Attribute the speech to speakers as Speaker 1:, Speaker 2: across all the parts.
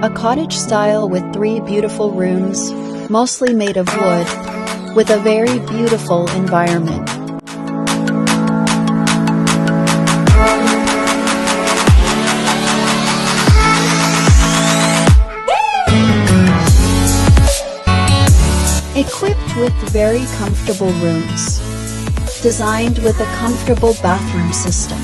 Speaker 1: A cottage style with 3 beautiful rooms, mostly made of wood, with a very beautiful environment. Equipped with very comfortable rooms, designed with a comfortable bathroom system.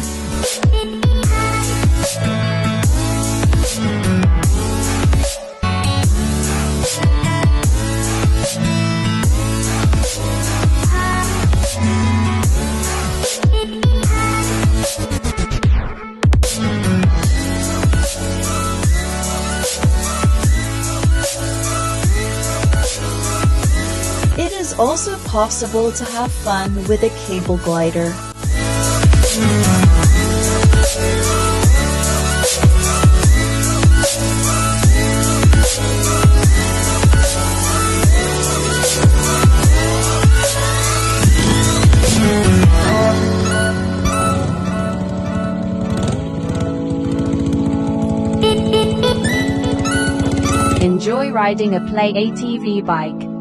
Speaker 1: It is also possible to have fun with a cable glider.
Speaker 2: Enjoy riding a Play ATV bike.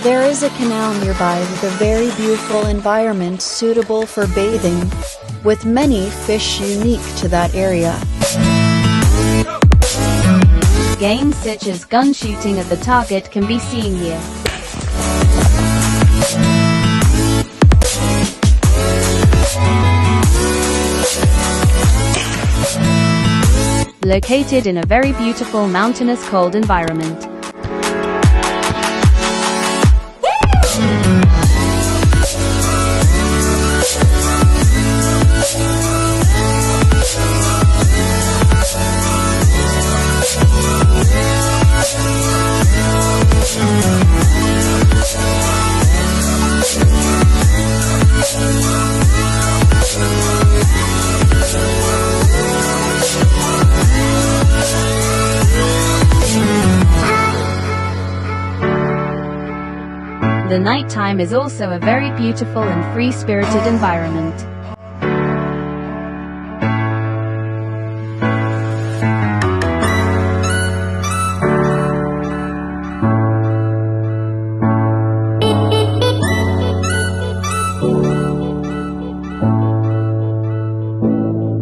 Speaker 1: There is a canal nearby with a very beautiful environment suitable for bathing, with many fish unique to that area.
Speaker 2: Games such as gun shooting at the target can be seen here. Located in a very beautiful mountainous cold environment. The nighttime is also a very beautiful and free-spirited environment.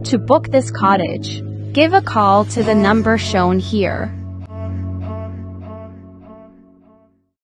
Speaker 2: To book this cottage, give a call to the number shown here.